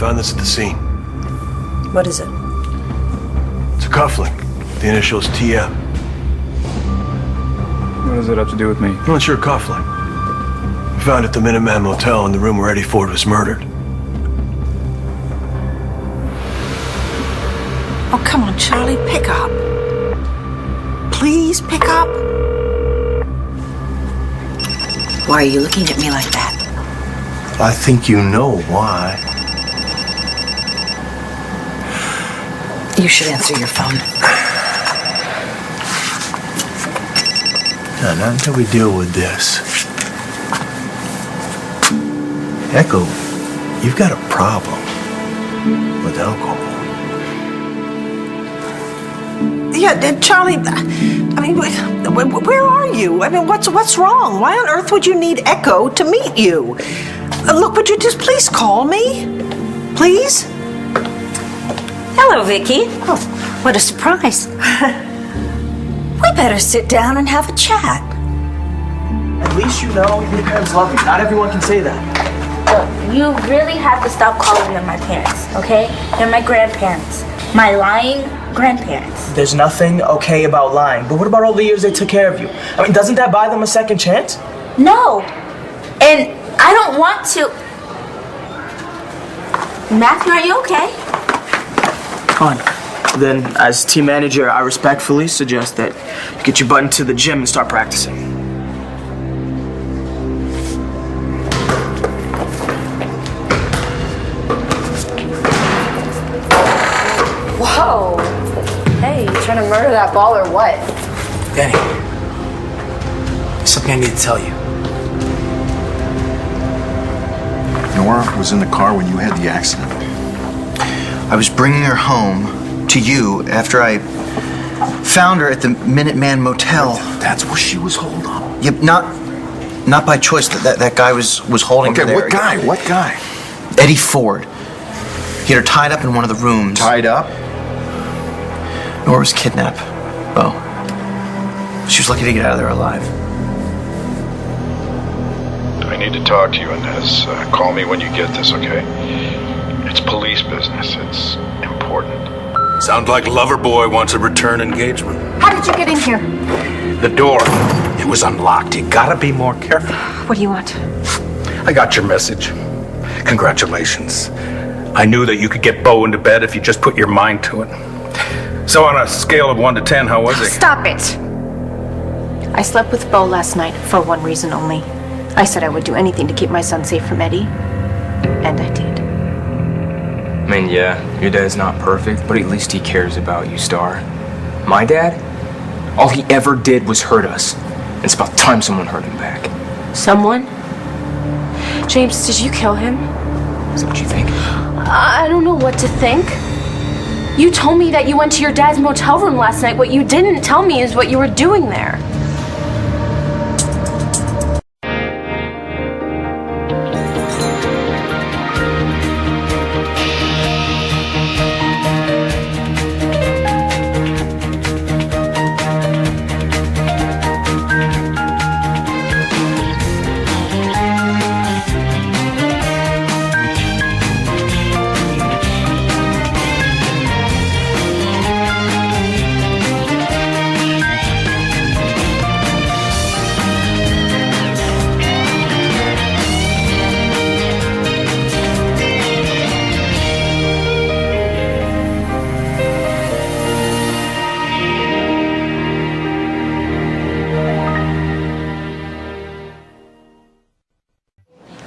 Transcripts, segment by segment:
Found this at the scene. What is it? It's a cufflink. The initials TM. What does it have to do with me? Well, it's your cufflink. We found it at the Minuteman Motel in the room where Eddie Ford was murdered. Oh, come on, Charlie, pick up. Please pick up. Why are you looking at me like that? I think you know why. You should answer your phone. No, not until we deal with this. Echo, you've got a problem with alcohol. Yeah, Charlie, I mean, where are you? I mean, what's wrong? Why on earth would you need Echo to meet you? Look, would you just please call me? Please? Hello, Vicky. Oh, What a surprise. We better sit down and have a chat. At least you know your parents love you. Not everyone can say that. Look, you really have to stop calling them my parents, okay? They're my grandparents. My lying grandparents. There's nothing okay about lying, but what about all the years they took care of you? I mean, doesn't that buy them a second chance? No. And I don't want to. Matthew, are you okay? Fine. Then, as team manager, I respectfully suggest that you get your butt into the gym and start practicing. Whoa. Hey, you trying to murder that ball or what? Danny, there's something I need to tell you. Nora was in the car when you had the accident. I was bringing her home to you after I found her at the Minuteman Motel. That's where she was holed up. Yep, not by choice. That guy was holding her there. What guy? What guy? Eddie Ford. He had her tied up in one of the rooms. Tied up? Nora was kidnapped. Oh. She was lucky to get out of there alive. I need to talk to you, Inez. Call me when you get this, okay? It's police business. It's important. Sounds like Loverboy wants a return engagement. How did you get in here? The door, it was unlocked. You gotta be more careful. What do you want? I got your message. Congratulations. I knew that you could get Bo into bed if you just put your mind to it. So on a scale of 1 to 10, how was he? Stop it! I slept with Bo last night for one reason only. I said I would do anything to keep my son safe from Eddie. And I did. I mean, yeah, your dad's not perfect, but at least he cares about you, Star. My dad? All he ever did was hurt us. And it's about time someone hurt him back. Someone? James, did you kill him? Is that what you think? I don't know what to think. You told me that you went to your dad's motel room last night. What you didn't tell me is what you were doing there.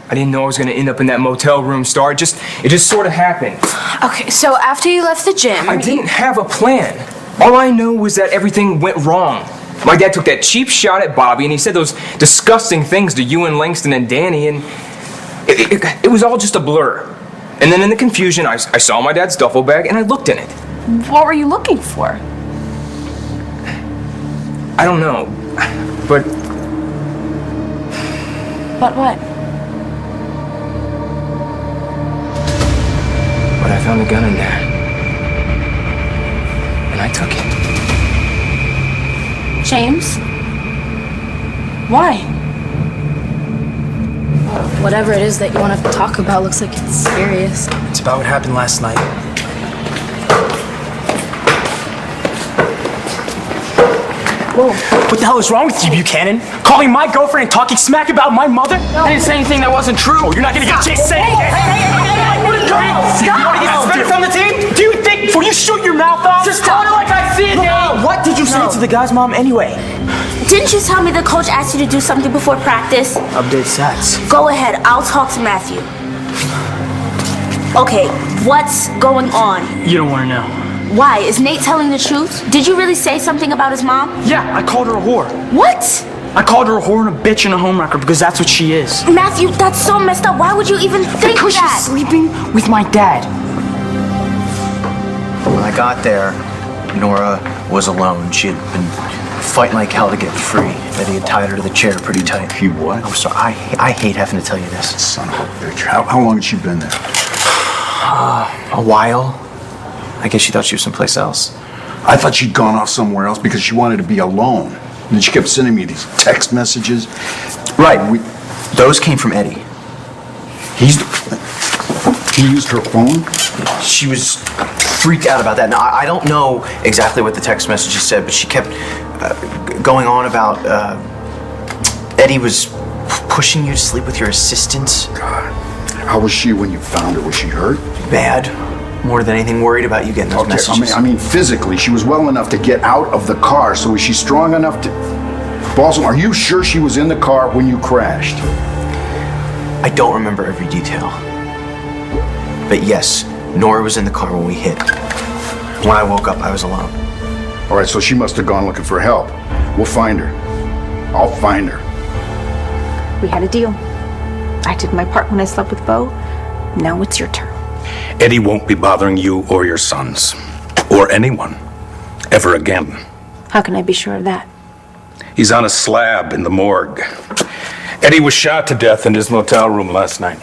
I didn't know I was gonna end up in that motel room, Star. It just sort of happened. Okay, so after you left the gym... I didn't have a plan. All I know was that everything went wrong. My dad took that cheap shot at Bobby, and he said those disgusting things to you and Langston and Danny, and it was all just a blur. And then in the confusion, I saw my dad's duffel bag, and I looked in it. What were you looking for? I don't know, but... But what? But I found a gun in there. And I took it. James? Why? Whatever it is that you want to talk about looks like it's serious. It's about what happened last night. Whoa. What the hell is wrong with you, Buchanan? Calling my girlfriend and talking smack about my mother? I didn't say anything that wasn't true. You're not gonna get chased. Say anything. Stop! You want to get suspended from the team? Do you think before you shoot your mouth off? Just tell it like I see it. No. What did you say to the guy's mom anyway? Didn't you tell me the coach asked you to do something before practice? Update stats. Go ahead, I'll talk to Matthew. Okay, what's going on? You don't want to know. Why? Is Nate telling the truth? Did you really say something about his mom? Yeah, I called her a whore. What? I called her a whore and a bitch and a homewrecker because that's what she is. Matthew, that's so messed up. Why would you even think because that? She's sleeping with my dad. When I got there, Nora was alone. She had been fighting like hell to get free. Eddie had tied her to the chair pretty tight. He what? I'm sorry. I hate having to tell you this. Son of a bitch. How long had she been there? A while. I guess she thought she was someplace else. I thought she'd gone off somewhere else because she wanted to be alone. And then she kept sending me these text messages. Right. Those came from Eddie. He used her phone? She was freaked out about that. Now, I don't know exactly what the text messages said, but she kept going on about Eddie was pushing you to sleep with your assistant. God. How was she when you found her? Was she hurt? Bad. More than anything, worried about you getting those messages. I mean, physically, she was well enough to get out of the car, so is she strong enough to... Balsam, are you sure she was in the car when you crashed? I don't remember every detail. But yes, Nora was in the car when we hit. When I woke up, I was alone. All right, so she must have gone looking for help. We'll find her. I'll find her. We had a deal. I did my part when I slept with Bo. Now it's your turn. Eddie won't be bothering you or your sons, or anyone, ever again. How can I be sure of that? He's on a slab in the morgue. Eddie was shot to death in his motel room last night.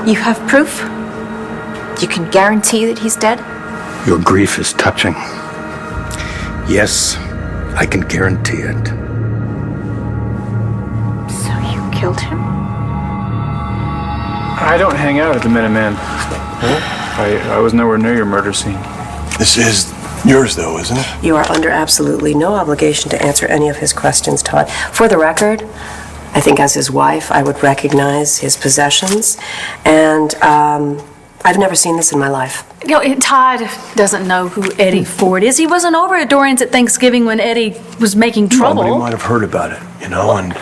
You have proof? You can guarantee that he's dead? Your grief is touching. Yes, I can guarantee it. So you killed him? I don't hang out at the Minuteman. I was nowhere near your murder scene. This is yours, though, isn't it? You are under absolutely no obligation to answer any of his questions, Todd. For the record, I think as his wife, I would recognize his possessions, and I've never seen this in my life. You know, Todd doesn't know who Eddie Ford is. He wasn't over at Dorian's at Thanksgiving when Eddie was making trouble. Well, but he might have heard about it, you know, and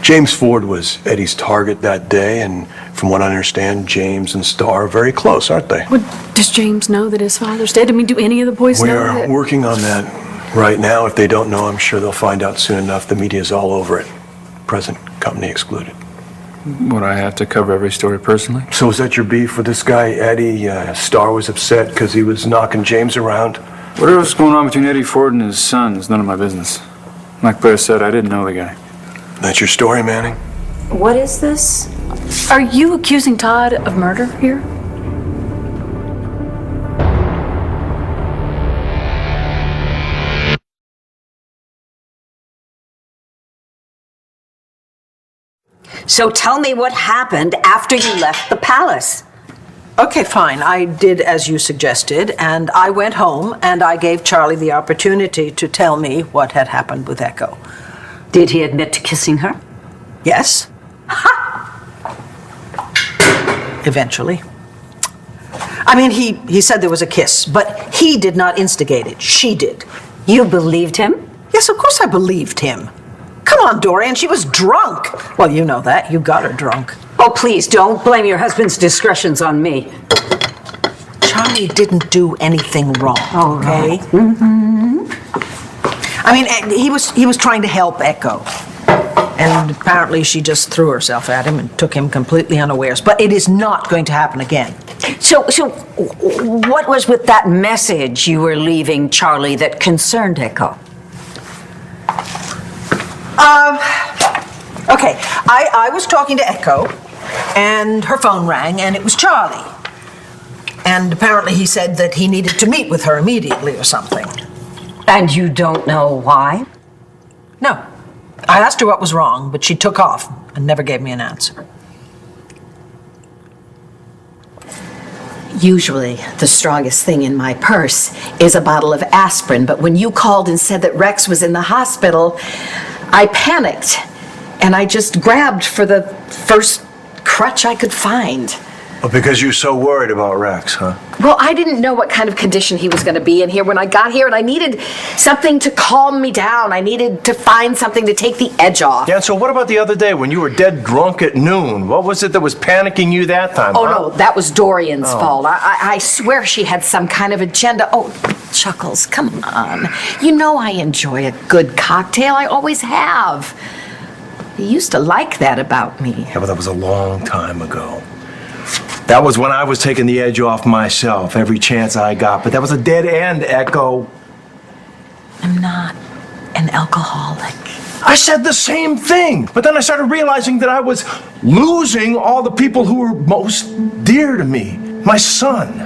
James Ford was Eddie's target that day, and from what I understand, James and Star are very close, aren't they? Well, does James know that his father's dead? I mean, do any of the boys know that? We're working on that right now. If they don't know, I'm sure they'll find out soon enough. The media's all over it. Present company excluded. Would I have to cover every story personally? So is that your beef with this guy, Eddie? Star was upset because he was knocking James around. Whatever's going on between Eddie Ford and his son is none of my business. Like Blair said, I didn't know the guy. That's your story, Manning? What is this? Are you accusing Todd of murder here? So tell me what happened after you left the palace. Okay, fine. I did as you suggested, and I went home, and I gave Charlie the opportunity to tell me what had happened with Echo. Did he admit to kissing her? Yes. Eventually. I mean, he said there was a kiss, but he did not instigate it. She did. You believed him? Yes, of course I believed him. Come on, Dorian, she was drunk. Well, you know that. You got her drunk. Oh, please, don't blame your husband's discretions on me. Charlie didn't do anything wrong, okay? Mm-hmm. I mean, he was trying to help Echo. And apparently she just threw herself at him and took him completely unawares. But it is not going to happen again. So what was with that message you were leaving Charlie that concerned Echo? Okay, I was talking to Echo, and her phone rang, and it was Charlie. And apparently he said that he needed to meet with her immediately or something. And you don't know why? No. I asked her what was wrong, but she took off and never gave me an answer. Usually, the strongest thing in my purse is a bottle of aspirin, but when you called and said that Rex was in the hospital, I panicked, and I just grabbed for the first crutch I could find. Well, because you're so worried about Rex, huh? Well, I didn't know what kind of condition he was going to be in here when I got here, and I needed something to calm me down. I needed to find something to take the edge off. Yeah, and so what about the other day when you were dead drunk at noon? What was it that was panicking you that time? Oh, huh? no, that was Dorian's fault. I swear she had some kind of agenda. Oh, Chuckles, come on. You know I enjoy a good cocktail. I always have. You used to like that about me. Yeah, but that was a long time ago. That was when I was taking the edge off myself every chance I got, but that was a dead end, Echo. I'm not an alcoholic. I said the same thing, but then I started realizing that I was losing all the people who were most dear to me. My son.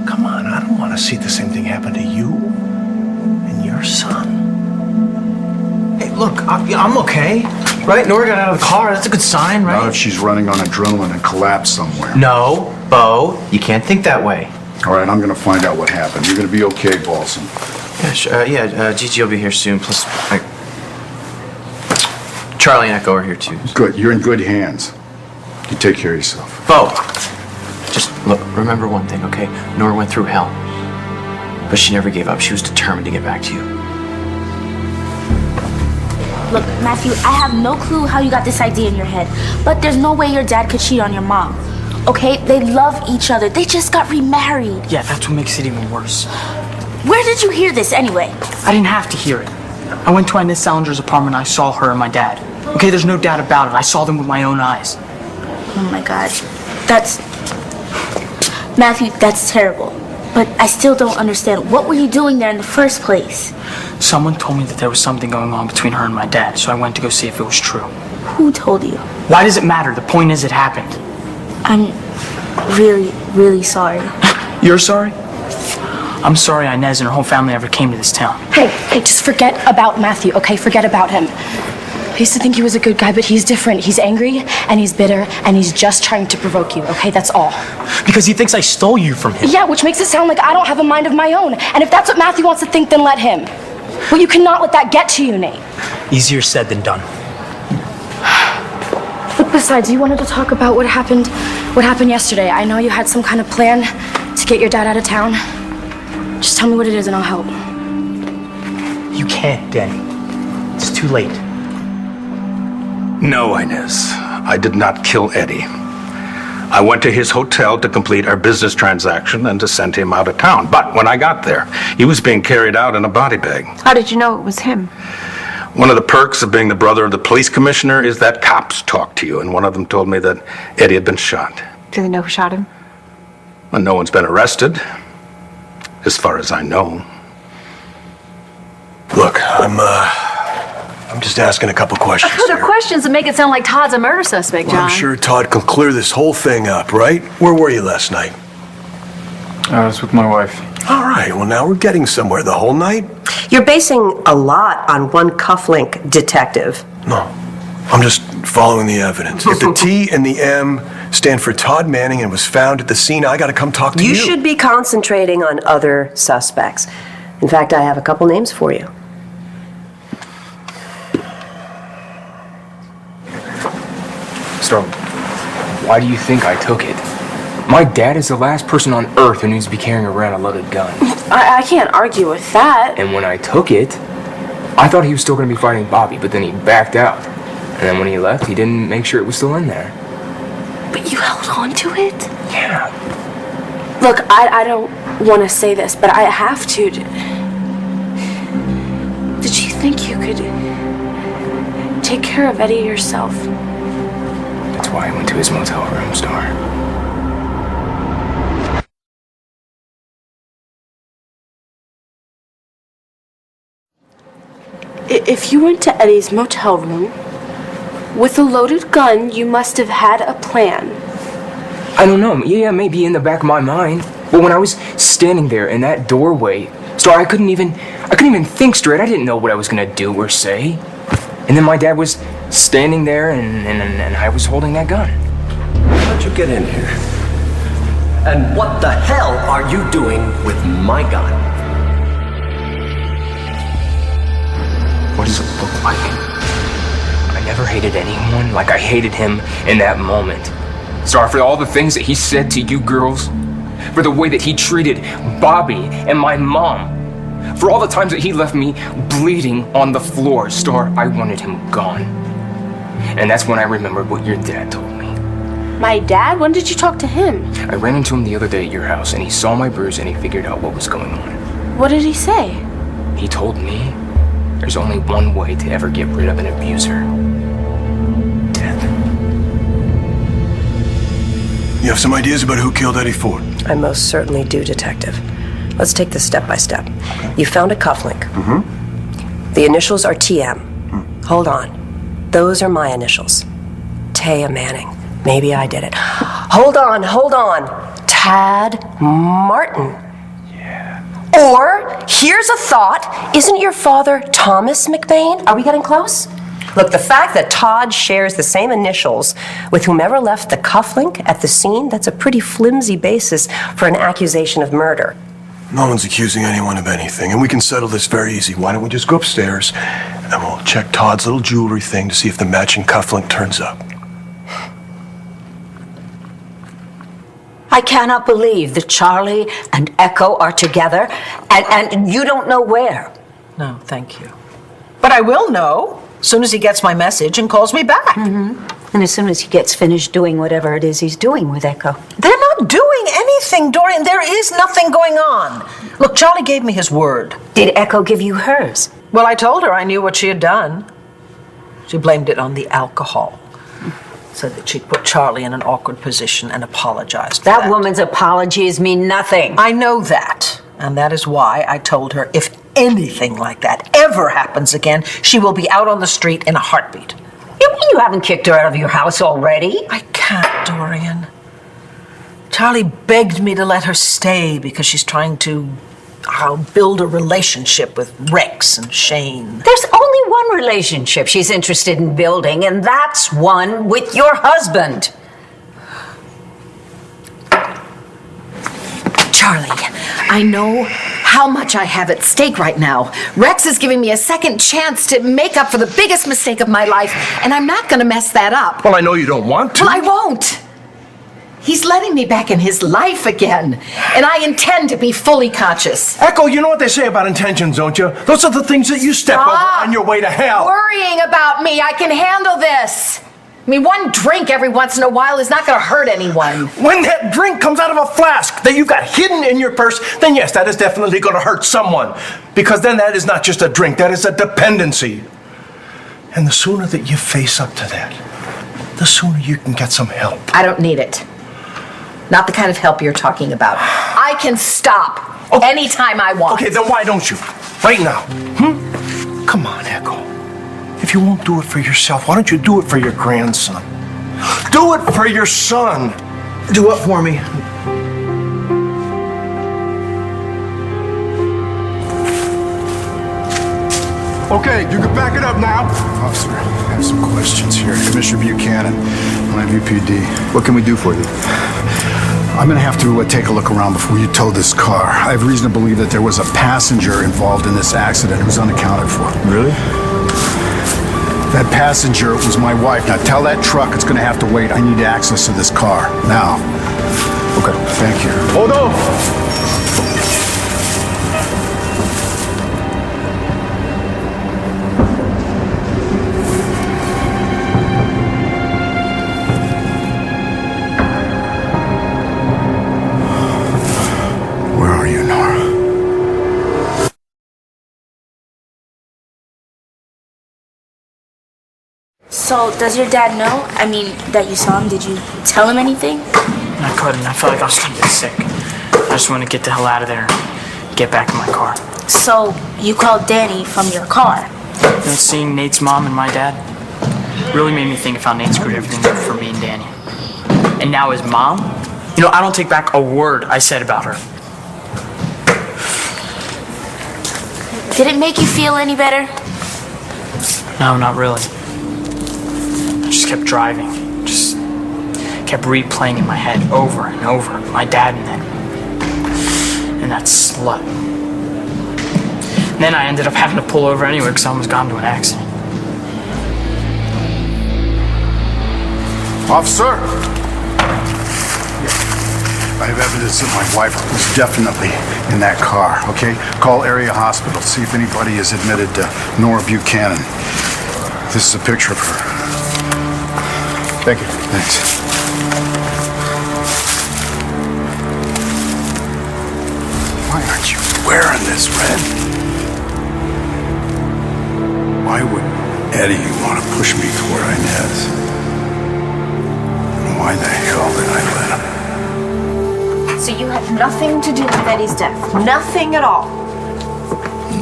Come on, I don't want to see the same thing happen to you and your son. Hey, look, I'm okay. Right? Nora got out of the car. That's a good sign, right? Not if she's running on adrenaline and collapsed somewhere. No, Bo, you can't think that way. All right, I'm gonna find out what happened. You're gonna be okay, Balsam. Yeah, sure. Gigi will be here soon. Plus, Charlie and Echo are here too. Good, you're in good hands. You take care of yourself. Bo, just look, remember one thing, okay? Nora went through hell, but she never gave up. She was determined to get back to you. Look, Matthew, I have no clue how you got this idea in your head, but there's no way your dad could cheat on your mom. Okay? They love each other. They just got remarried. Yeah, that's what makes it even worse. Where did you hear this anyway? I didn't have to hear it. I went to Inez Salinger's apartment and I saw her and my dad. Okay, there's no doubt about it. I saw them with my own eyes. Oh my God. Matthew, that's terrible. But I still don't understand. What were you doing there in the first place? Someone told me that there was something going on between her and my dad, so I went to go see if it was true. Who told you? Why does it matter? The point is it happened. I'm really, really sorry. You're sorry? I'm sorry Inez and her whole family ever came to this town. Hey, just forget about Matthew, okay? Forget about him. I used to think he was a good guy, but he's different. He's angry, and he's bitter, and he's just trying to provoke you, okay? That's all. Because he thinks I stole you from him. Yeah, which makes it sound like I don't have a mind of my own. And if that's what Matthew wants to think, then let him. But you cannot let that get to you, Nate. Easier said than done. Look, besides, you wanted to talk about what happened yesterday. I know you had some kind of plan to get your dad out of town. Just tell me what it is and I'll help. You can't, Danny. It's too late. No, Inez, I did not kill Eddie. I went to his hotel to complete our business transaction and to send him out of town. But when I got there, he was being carried out in a body bag. How did you know it was him? One of the perks of being the brother of the police commissioner is that cops talk to you, and one of them told me that Eddie had been shot. Do they know who shot him? And no one's been arrested, as far as I know. Look, I'm just asking a couple questions They're here. questions that make it sound like Todd's a murder suspect, Well, John. I'm sure Todd can clear this whole thing up, right? Where were you last night? I was with my wife. All right, well, now we're getting somewhere. The whole night? You're basing a lot on one cufflink, detective. No, I'm just following the evidence. If the T and the M stand for Todd Manning and was found at the scene, I gotta come talk to you. You should be concentrating on other suspects. In fact, I have a couple names for you. Starling, why do you think I took it? My dad is the last person on earth who needs to be carrying around a loaded gun. I can't argue with that. And when I took it, I thought he was still going to be fighting Bobby, but then he backed out. And then when he left, he didn't make sure it was still in there. But you held on to it? Yeah. Look, I don't want to say this, but I have to. Did you think you could take care of Eddie yourself? That's why I went to his motel room, Star. If you went to Eddie's motel room with a loaded gun, you must have had a plan. I don't know. Yeah, maybe in the back of my mind. But when I was standing there in that doorway, Star, I couldn't even think straight. I didn't know what I was gonna do or say. And then my dad was standing there, and I was holding that gun. How'd you get in here? And what the hell are you doing with my gun? What does it look like? I never hated anyone like I hated him in that moment. Sorry for all the things that he said to you girls, for the way that he treated Bobby and my mom, for all the times that he left me bleeding on the floor. Star, I wanted him gone. And that's when I remembered what your dad told me. My dad? When did you talk to him? I ran into him the other day at your house, and he saw my bruise and he figured out what was going on. What did he say? He told me there's only one way to ever get rid of an abuser. Death. You have some ideas about who killed Eddie Ford? I most certainly do, Detective. Let's take this step by step. You found a cufflink. Mm-hmm. The initials are TM. Hold on. Those are my initials. Taya Manning. Maybe I did it. Hold on. Tad Martin. Yeah. Or, here's a thought. Isn't your father Thomas McBain? Are we getting close? Look, the fact that Todd shares the same initials with whomever left the cufflink at the scene, that's a pretty flimsy basis for an accusation of murder. No one's accusing anyone of anything, and we can settle this very easy. Why don't we just go upstairs, and we'll check Todd's little jewelry thing to see if the matching cufflink turns up. I cannot believe that Charlie and Echo are together, and you don't know where. No, thank you. But I will know as soon as he gets my message and calls me back. Mm-hmm. And as soon as he gets finished doing whatever it is he's doing with Echo. They're not doing anything, Dorian. There is nothing going on. Look, Charlie gave me his word. Did Echo give you hers? Well, I told her I knew what she had done. She blamed it on the alcohol. Said that she'd put Charlie in an awkward position and apologized for that. That woman's apologies mean nothing. I know that. And that is why I told her if anything like that ever happens again, she will be out on the street in a heartbeat. You mean you haven't kicked her out of your house already? I can't, Dorian. Charlie begged me to let her stay because she's trying to build a relationship with Rex and Shane. There's only one relationship she's interested in building, and that's one with your husband. Charlie, I know how much I have at stake right now. Rex is giving me a second chance to make up for the biggest mistake of my life, and I'm not going to mess that up. Well, I know you don't want to. Well, I won't. He's letting me back in his life again, and I intend to be fully conscious. Echo, you know what they say about intentions, don't you? Those are the things that you step over on your way to hell. Worrying about me. I can handle this. I mean, one drink every once in a while is not going to hurt anyone. When that drink comes out of a flask that you've got hidden in your purse, then yes, that is definitely going to hurt someone. Because then that is not just a drink, that is a dependency. And the sooner that you face up to that, the sooner you can get some help. I don't need it. Not the kind of help you're talking about. I can stop anytime I want. Okay, then why don't you? Right now. Come on, Echo. If you won't do it for yourself, why don't you do it for your grandson? Do it for your son. Do it for me. Okay, you can back it up now. Officer, I have some questions here. Commissioner Buchanan, LAPD. What can we do for you? I'm gonna have to take a look around before you tow this car. I have reason to believe that there was a passenger involved in this accident who's unaccounted for. Really? That passenger was my wife. Now tell that truck it's gonna have to wait. I need access to this car. Now. Okay, thank you. Hold on! So, does your dad know? I mean, that you saw him? Did you tell him anything? I couldn't. I felt like I was starting to get sick. I just wanted to get the hell out of there and get back in my car. So, you called Danny from your car? And seeing Nate's mom and my dad really made me think of how Nate screwed everything up for me and Danny. And now his mom, I don't take back a word I said about her. Did it make you feel any better? No, not really. I just kept driving. Just kept replaying in my head over and over. My dad and that slut. And then I ended up having to pull over anyway because I almost got into an accident. Officer! I have evidence that my wife was definitely in that car, okay? Call area hospital, see if anybody is admitted to Nora Buchanan. This is a picture of her. Thank you. Thanks. Why aren't you wearing this, Red? Why would Eddie want to push me toward Inez? And why the hell did I let him? So you had nothing to do with Eddie's death? Nothing at all?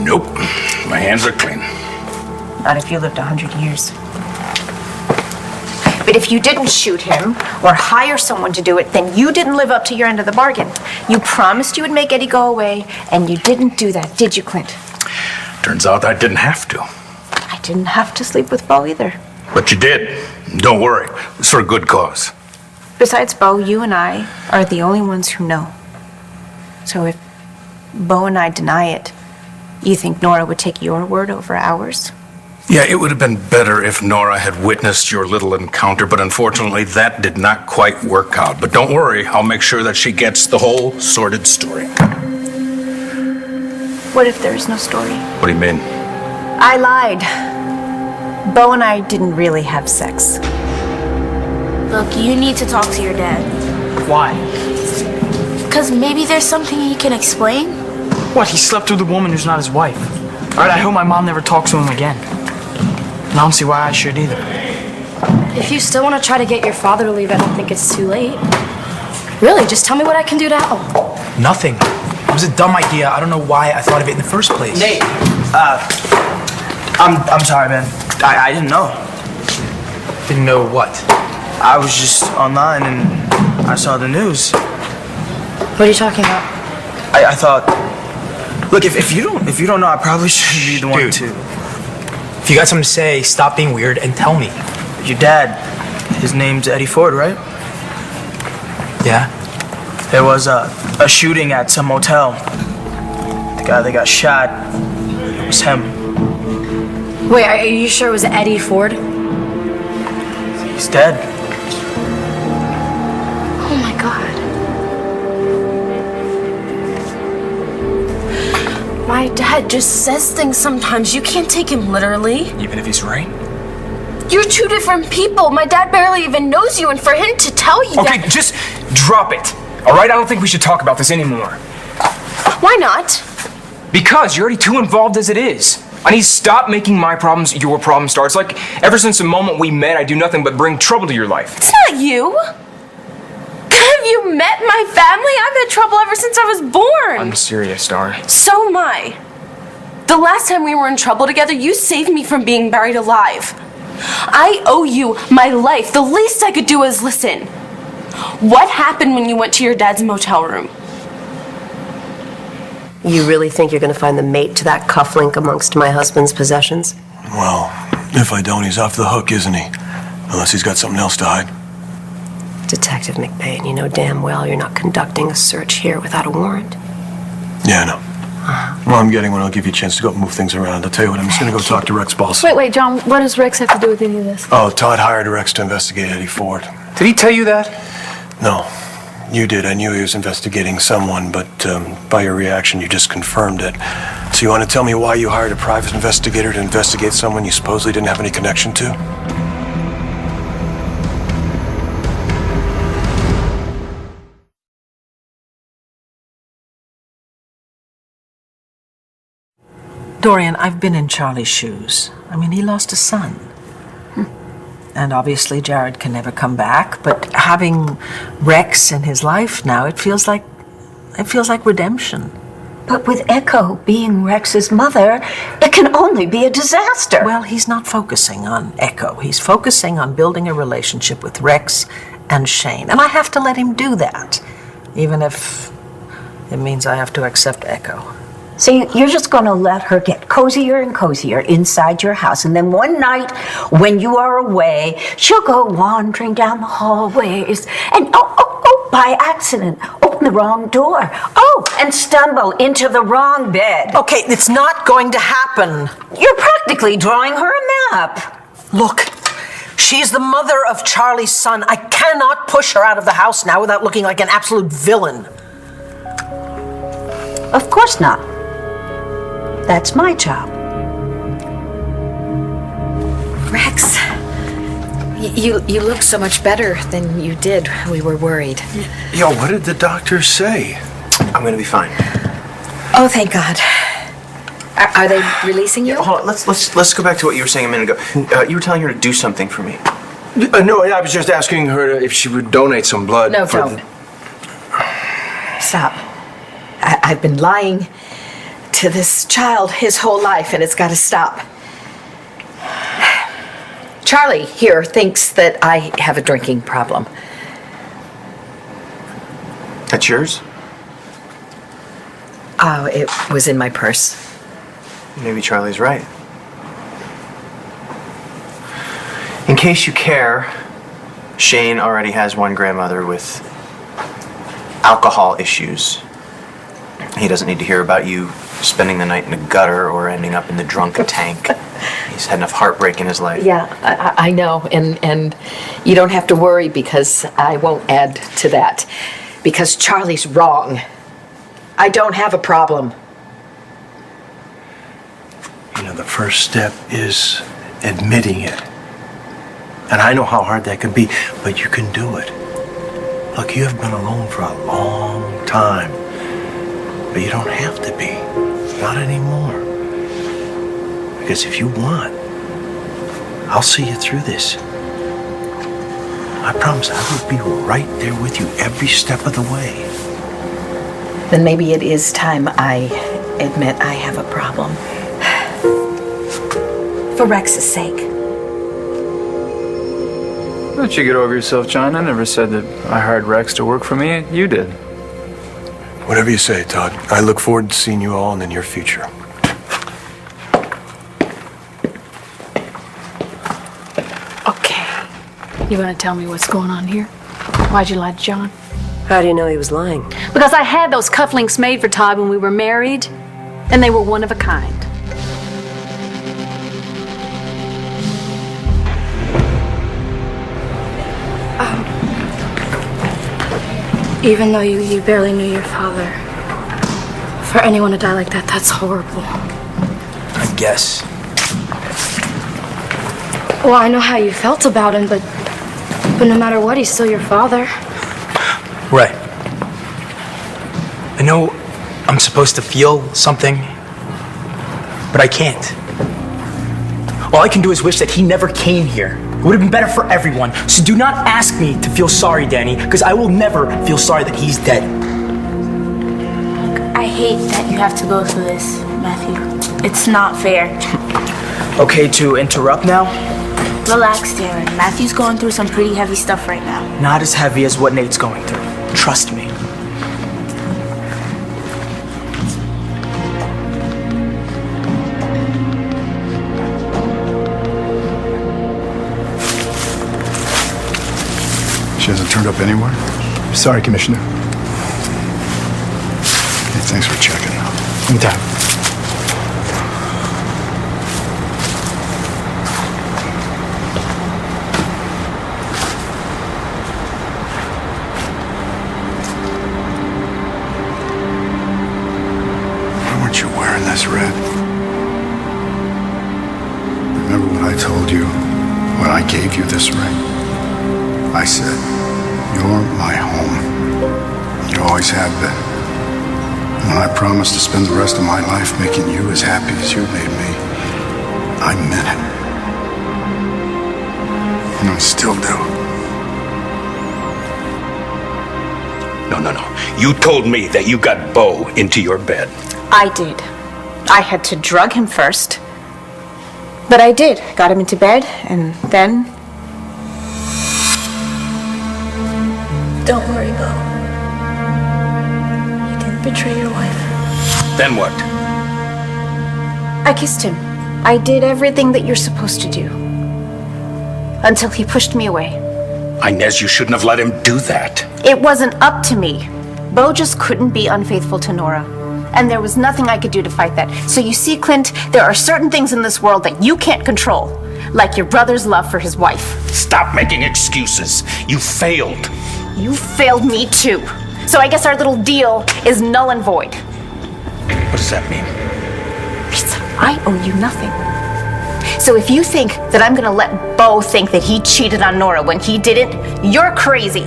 Nope. My hands are clean. Not if you lived 100 years. But if you didn't shoot him or hire someone to do it, then you didn't live up to your end of the bargain. You promised you would make Eddie go away, and you didn't do that, did you, Clint? Turns out I didn't have to. I didn't have to sleep with Bo either. But you did. Don't worry. It's for a good cause. Besides Bo, you and I are the only ones who know. So if Bo and I deny it, you think Nora would take your word over ours? Yeah, it would have been better if Nora had witnessed your little encounter, but unfortunately that did not quite work out. But don't worry, I'll make sure that she gets the whole sordid story. What if there's no story? What do you mean? I lied. Bo and I didn't really have sex. Look, you need to talk to your dad. Why? Because maybe there's something he can explain? What, he slept with a woman who's not his wife? Alright, I hope my mom never talks to him again. And I don't see why I should either. If you still want to try to get your father to leave, I don't think it's too late. Really, just tell me what I can do to help. Nothing. It was a dumb idea. I don't know why I thought of it in the first place. Nate, I'm sorry, man. I didn't know. Didn't know what? I was just online and I saw the news. What are you talking about? I thought, look, if you don't know, I probably shouldn't be the one to. If you got something to say, stop being weird and tell me. Your dad, his name's Eddie Ford, right? Yeah. There was a shooting at some motel. The guy that got shot, it was him. Wait, are you sure it was Eddie Ford? He's dead. Oh my God. My dad just says things sometimes. You can't take him literally. Even if he's right? You're two different people. My dad barely even knows you, and for him to tell you Okay, that... just drop it. All right? I don't think we should talk about this anymore. Why not? Because you're already too involved as it is. I need to stop making my problems your problem starts. Like, ever since the moment we met, I do nothing but bring trouble to your life. It's not you. Have you met my family? I've had trouble ever since I was born. I'm serious, darling. So am I. The last time we were in trouble together, you saved me from being buried alive. I owe you my life. The least I could do is listen. What happened when you went to your dad's motel room? You really think you're going to find the mate to that cufflink amongst my husband's possessions? Well, if I don't, he's off the hook, isn't he? Unless he's got something else to hide. Detective McBain, you know damn well you're not conducting a search here without a warrant. Yeah, I know. Well, I'm getting one. I'll give you a chance to go move things around. I'll tell you what, I'm just going to go talk to Rex Boss. Wait, John, what does Rex have to do with any of this? Oh, Todd hired Rex to investigate Eddie Ford. Did he tell you that? No, you did. I knew he was investigating someone, but by your reaction, you just confirmed it. So you want to tell me why you hired a private investigator to investigate someone you supposedly didn't have any connection to? Dorian, I've been in Charlie's shoes. I mean, he lost a son. And obviously Jared can never come back, but having Rex in his life now, it feels like redemption. But with Echo being Rex's mother, it can only be a disaster. Well, he's not focusing on Echo. He's focusing on building a relationship with Rex and Shane. And I have to let him do that, even if it means I have to accept Echo. So you're just going to let her get cozier and cozier inside your house, and then one night when you are away, she'll go wandering down the hallways and by accident open the wrong door. And stumble into the wrong bed. Okay, it's not going to happen. You're practically drawing her a map. Look, she's the mother of Charlie's son. I cannot push her out of the house now without looking like an absolute villain. Of course not. That's my job. Rex, you look so much better than you did. We were worried. Yo, what did the doctor say? I'm gonna be fine. Oh, thank God. Are they releasing you? Hold on, let's go back to what you were saying a minute ago. You were telling her to do something for me. No, I was just asking her if she would donate some blood. No, don't. Stop. I've been lying to this child his whole life, and it's got to stop. Charlie here thinks that I have a drinking problem. That's yours? Oh, it was in my purse. Maybe Charlie's right. In case you care, Shane already has one grandmother with alcohol issues. He doesn't need to hear about you spending the night in a gutter or ending up in the drunk tank. He's had enough heartbreak in his life. Yeah, I know, and you don't have to worry because I won't add to that. Because Charlie's wrong. I don't have a problem. You know, the first step is admitting it. And I know how hard that can be, but you can do it. Look, you have been alone for a long time. But you don't have to be. Not anymore. Because if you want, I'll see you through this. I promise I will be right there with you every step of the way. Then maybe it is time I admit I have a problem. For Rex's sake. Why don't you get over yourself, John? I never said that I hired Rex to work for me. You did. Whatever you say, Todd. I look forward to seeing you all in the near future. Okay. You want to tell me what's going on here? Why'd you lie to John? How do you know he was lying? Because I had those cufflinks made for Todd when we were married, and they were one of a kind. Even though you barely knew your father, for anyone to die like that, that's horrible. I guess. Well, I know how you felt about him, but no matter what, he's still your father. Right. I know I'm supposed to feel something, but I can't. All I can do is wish that he never came here. It would have been better for everyone. So do not ask me to feel sorry, Danny, because I will never feel sorry that he's dead. I hate that you have to go through this, Matthew. It's not fair. Okay to interrupt now? Relax, Darren. Matthew's going through some pretty heavy stuff right now. Not as heavy as what Nate's going through. Trust me. She hasn't turned up anywhere? Sorry, Commissioner. Hey, thanks for checking. Anytime. Why weren't you wearing this red? Remember what I told you when I gave you this ring? I said, you're my home. You always have been. And when I promised to spend the rest of my life making you as happy as you made me, I meant it. And I still do. No. You told me that you got Bo into your bed. I did. I had to drug him first. But I did. Got him into bed, and then... Don't worry, Bo. You didn't betray your wife. Then what? I kissed him. I did everything that you're supposed to do. Until he pushed me away. Inez, you shouldn't have let him do that. It wasn't up to me. Bo just couldn't be unfaithful to Nora. And there was nothing I could do to fight that. So you see, Clint, there are certain things in this world that you can't control. Like your brother's love for his wife. Stop making excuses. You failed. You failed me too. So I guess our little deal is null and void. What does that mean? Lisa, I owe you nothing. So if you think that I'm gonna let Bo think that he cheated on Nora when he didn't, you're crazy.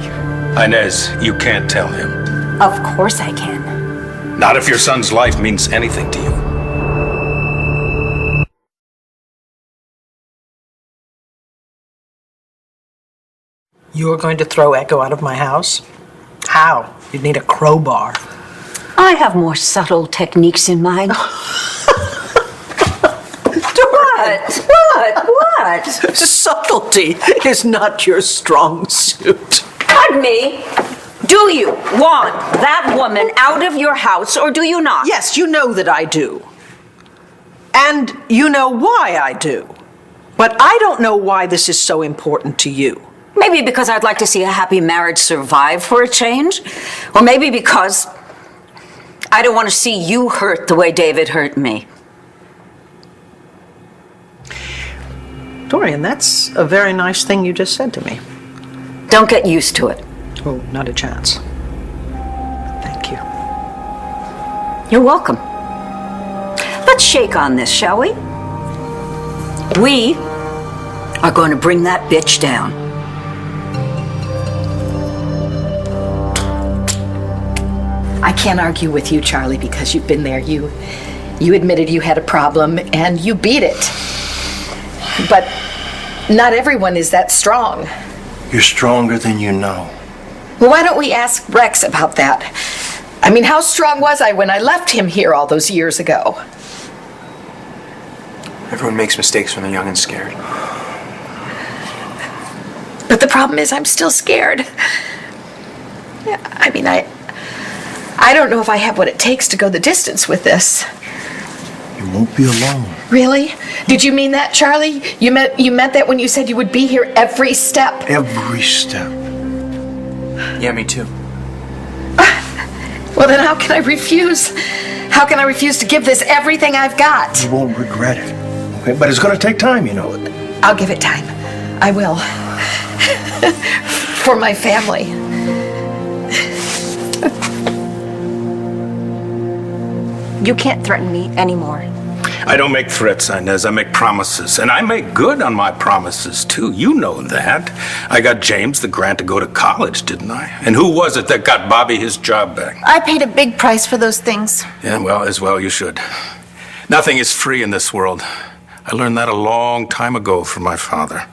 Inez, you can't tell him. Of course I can. Not if your son's life means anything to you. You are going to throw Echo out of my house? How? You'd need a crowbar. I have more subtle techniques in mind. What? Subtlety is not your strong suit. Pardon me? Do you want that woman out of your house, or do you not? Yes, you know that I do. And you know why I do. But I don't know why this is so important to you. Maybe because I'd like to see a happy marriage survive for a change. Or maybe because I don't want to see you hurt the way David hurt me. Dorian, that's a very nice thing you just said to me. Don't get used to it. Oh, not a chance. Thank you. You're welcome. Let's shake on this, shall we? We are going to bring that bitch down. I can't argue with you, Charlie, because you've been there. You admitted you had a problem, and you beat it. But not everyone is that strong. You're stronger than you know. Well, why don't we ask Rex about that? I mean, how strong was I when I left him here all those years ago? Everyone makes mistakes when they're young and scared. But the problem is I'm still scared. I mean, I don't know if I have what it takes to go the distance with this. You won't be alone. Really? Did you mean that, Charlie? You meant that when you said you would be here every step? Every step. Yeah, me too. Well, then how can I refuse? How can I refuse to give this everything I've got? You won't regret it. Okay, but it's going to take time, you know. I'll give it time. I will. For my family. You can't threaten me anymore. I don't make threats, Inez. I make promises. And I make good on my promises, too. You know that. I got James the grant to go to college, didn't I? And who was it that got Bobby his job back? I paid a big price for those things. Yeah, well you should. Nothing is free in this world. I learned that a long time ago from my father.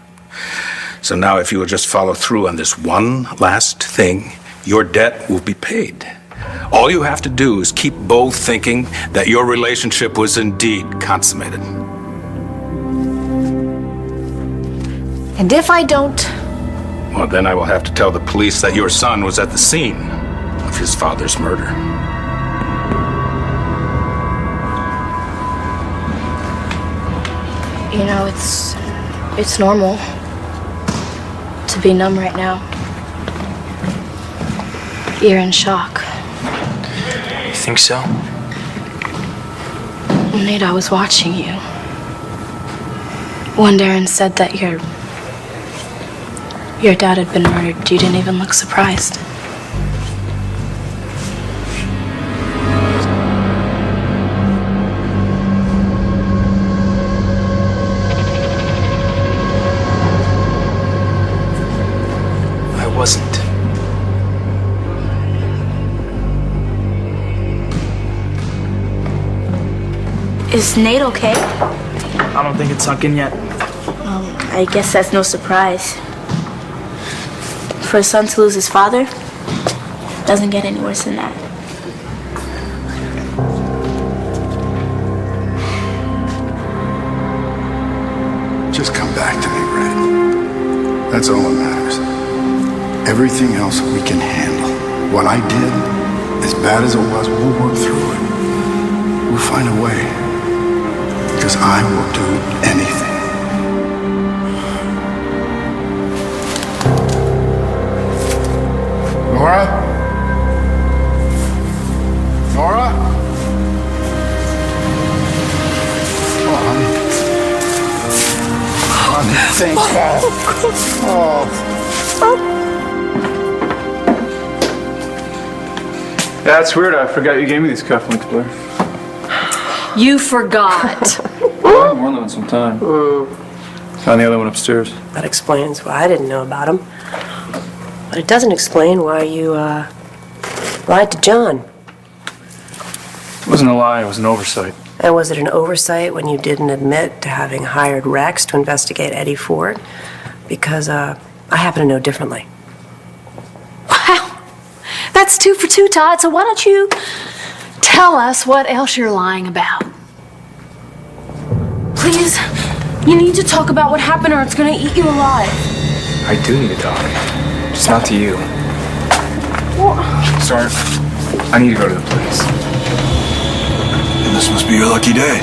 So now if you will just follow through on this one last thing, your debt will be paid. All you have to do is keep Bo thinking that your relationship was indeed consummated. And if I don't... Well, then I will have to tell the police that your son was at the scene of his father's murder. You know, it's normal to be numb right now. You're in shock. You think so? Nate, I was watching you. When Darren said that your dad had been murdered, you didn't even look surprised. I wasn't. Is Nate okay? I don't think it's sunk in yet. I guess that's no surprise. For a son to lose his father, doesn't get any worse than that. back to me, Red. That's all that matters. Everything else we can handle. What I did, as bad as it was, we'll work through it. We'll find a way. Because I will do anything. Nora? Nora? Oh, honey. Honey, thank God. That's weird. I forgot you gave me these cufflinks, Blair. You forgot. Well, I've worn them in some time. Found the other one upstairs. That explains why I didn't know about him. But it doesn't explain why you, lied to John. It wasn't a lie, it was an oversight. And was it an oversight when you didn't admit to having hired Rex to investigate Eddie Ford? Because, I happen to know differently. Wow. That's 2 for 2, Todd. So why don't you tell us what else you're lying about? Please, you need to talk about what happened or it's gonna eat you alive. I do need to talk. Just not to you. Sorry, I need to go to the police. And this must be your lucky day.